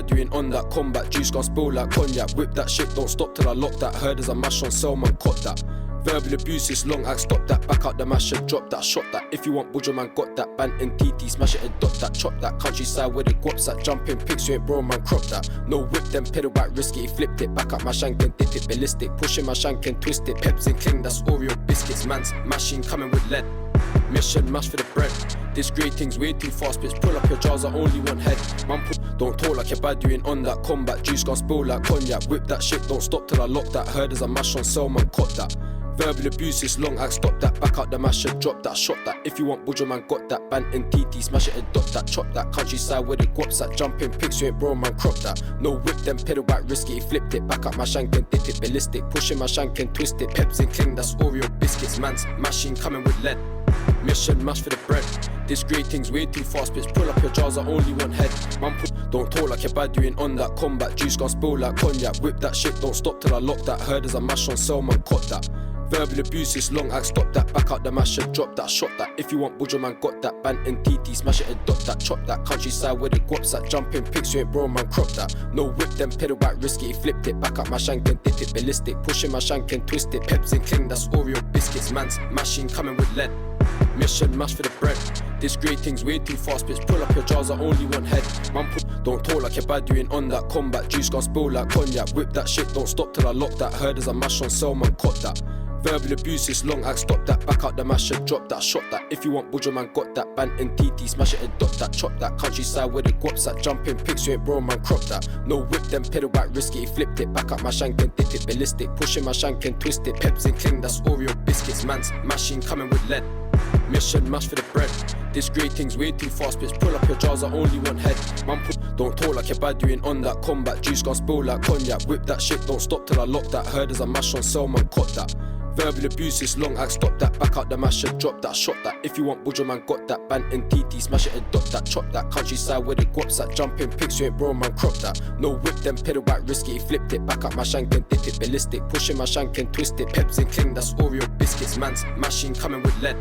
bad, you ain't on that. Combat juice gon' spill like cognac. Whip that shit, don't stop till I lock that. Heard as I mash on cell, man, caught that. Verbal abuse is long act, stop that. Back out the masher, drop that, shot that. If you want Budger, man, got that. Band and TT, smash it and dot that. Chop that, countryside where the guaps at. Jumping pigs, you ain't bro, man, crop that. No whip, them pedal back, risky, he flipped it. Back up my shank and dip it, ballistic. Pushing my shank and twist it. Peps and cling, that's Oreo biscuits. Man's machine coming with lead. Mission, mash for the bread. This great thing's way too fast, bitch. Pull up your jaws, I only want head. Man, don't talk like you're bad, you ain't on that. Combat juice gon' spill like cognac. Whip that shit, don't stop till I lock that. Heard as I mash on cell, man, caught that. Verbal abuse is long act, stop that. Back out the masher, drop that, shot that. If you want Budger, man, got that. Band and TT, smash it and dot that. Chop that, countryside where the guaps at. Jumping pigs, you ain't bro, man, crop that. No whip, them pedal back, risky, he flipped it. Back up my shank and dip it, ballistic. Pushing my shank and twist it. Peps and cling, that's Oreo biscuits. Man's machine coming with lead. Mission, mash for the bread. This great thing's way too fast, bitch. Pull up your jaws, I only want head. Man, don't talk like you're bad, you ain't on that. Combat juice gon' spill like cognac. Whip that shit, don't stop till I lock that. Heard as I mash on cell, man, caught that. Verbal abuse is long act, stop that. Back out the masher, drop that, shot that. If you want Budger, man, got that. Band and TT, smash it and dot that. Chop that, countryside where the guaps at. Jumping pigs, you ain't bro, man, crop that. No whip, them pedal back, risky, he flipped it. Back up my shank and dip it, ballistic. Pushing my shank and twist it. Peps and cling, that's Oreo biscuits. Man's machine coming with lead. Mission, mash for the bread. This great thing's way too fast, bitch. Pull up your jaws, I only want head. Man, don't talk like you're bad, you ain't on that. Combat juice gon' spill like cognac. Whip that shit, don't stop till I lock that. Heard as I mash on cell, man, caught that. Verbal abuse is long act, stop that. Back out the masher, drop that, shot that. If you want Budger, man, got that. Band and TT, smash it and dot that. Chop that, countryside where the guaps at. Jumping pigs, you ain't bro, man, crop that. No whip, them pedal back, risky, he flipped it. Back up my shank and dip it, ballistic. Pushing my shank and twist it. Peps and cling, that's Oreo biscuits. Man's machine coming with lead. Mission, mash for the bread. This great thing's way too fast, bitch. Pull up your jaws, I only want head. Man, don't talk like you're bad, you ain't on that. Combat juice gon' spill like cognac. Whip that shit, don't stop till I lock that. Heard as I mash on cell, man, caught that. Verbal abuse is long act, stop that. Back out the masher, drop that, shot that. If you want Budger, man, got that. Band and TT, smash it and dot that. Chop that, countryside where the guaps at. Jumping pigs, you ain't bro, man, crop that. No whip, them pedal back, risky, he flipped it. Back up my shank and dip it, ballistic. Pushing my shank and twist it. Peps and cling, that's Oreo biscuits. Man's machine coming with lead.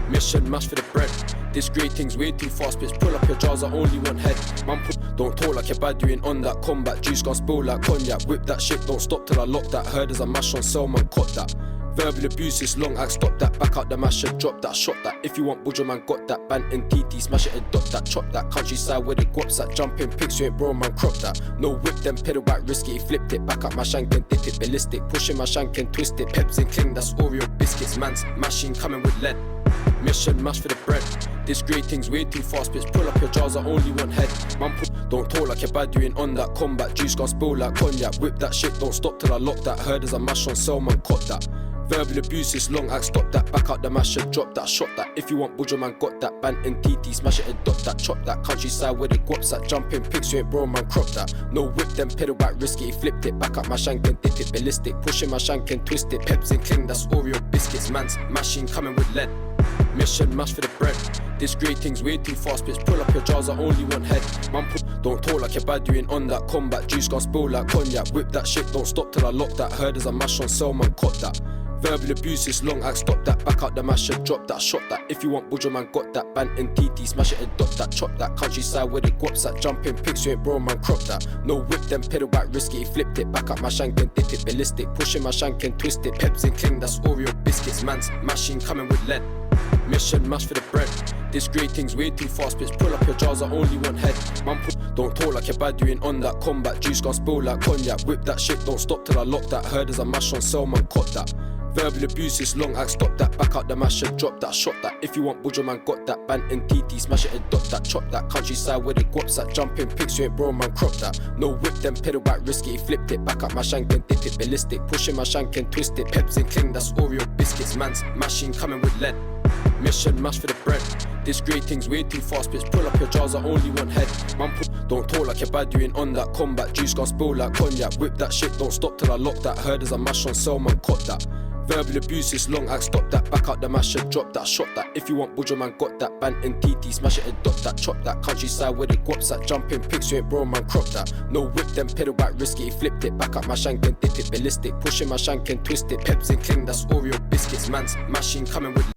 Mission, mash for the bread. This great thing's way too fast, bitch. Pull up your jaws, I only want head. Man, don't talk like you're bad, you ain't on that. Combat juice gon' spill like cognac. Whip that shit, don't stop till I lock that. Heard as I mash on cell, man, caught that. Verbal abuse is long act, stop that. Back out the masher, drop that, shot that. If you want Budger, man, got that. Band and TT, smash it and dot that. Chop that, countryside where the guaps at. Jumping pigs, you ain't bro, man, crop that. No whip, them pedal back, risky, he flipped it. Back up my shank and dip it, ballistic. Pushing my shank and twist it. Peps and cling, that's Oreo biscuits. Man's machine coming with lead. Mission, mash for the bread. This great thing's way too fast, bitch. Pull up your jaws, I only want head. Man, don't talk like you're bad, you ain't on that. Combat juice gon' spill like cognac. Whip that shit, don't stop till I lock that. Heard as I mash on cell, man, caught that. Verbal abuse is long act, stop that. Back out the masher, drop that, shot that. If you want Budger, man, got that. Band and TT, smash it and dot that. Chop that, countryside where the guaps at. Jumping pigs, you ain't bro, man, crop that. No whip, them pedal back, risky, he flipped it. Back up my shank and dip it, ballistic. Pushing my shank and twist it. Peps and cling, that's Oreo biscuits. Man's machine coming with lead. Mission, mash for the bread. This great thing's way too fast, bitch. Pull up your jaws, I only want head. Man, don't talk like you're bad, you ain't on that. Combat juice gon' spill like cognac. Whip that shit, don't stop till I lock that. Heard as I mash on cell, man, caught that. Verbal abuse is long act, stop that. Back out the masher, drop that, shot that. If you want Budger, man, got that. Band and TT, smash it and dot that. Chop that, countryside where the guaps at. Jumping pigs, you ain't bro, man, crop that. No whip, them pedal back, risky, he flipped it. Back up my shank and dip it, ballistic. Pushing my shank and twist it. Peps and cling, that's Oreo biscuits. Man's machine coming with lead. Mission, mash for the bread. This great thing's way too fast, bitch. Pull up your jaws, I only want head. Man, don't talk like you're bad, you ain't on that. Combat juice gon' spill like cognac. Whip that shit, don't stop till I lock that. Heard as I mash on cell, man, caught that. Verbal abuse is long act, stop that. Back out the masher, drop that, shot that. If you want Budger, man, got that. Band and TT, smash it and dot that. Chop that, countryside where the guaps at. Jumping pigs, you ain't bro, man, crop that. No whip, them pedal back, risky, he flipped it. Back up my shank and dip it, ballistic. Pushing my shank and twist it. Peps and cling, that's Oreo biscuits. Man's machine coming with lead. Mission, mash for the bread. This great thing's way too fast, bitch. Pull up your jaws, I only want head. Man, don't talk like you're bad, you ain't on that. Combat juice gon' spill like cognac. Whip that shit, don't stop till I lock that. Heard as I mash on cell, man, caught that. Verbal abuse is long act, stop that. Back out the masher, drop that, shot that. If you want Budger, man, got that. Band and TT, smash it and dot that. Chop that, countryside where the guaps at. Jumping pigs, you ain't bro, man, crop that. No whip, them pedal back, risky, he flipped it. Back up my shank and dip it, ballistic. Pushing my shank and twist it. Peps and cling, that's Oreo biscuits. Man's machine coming with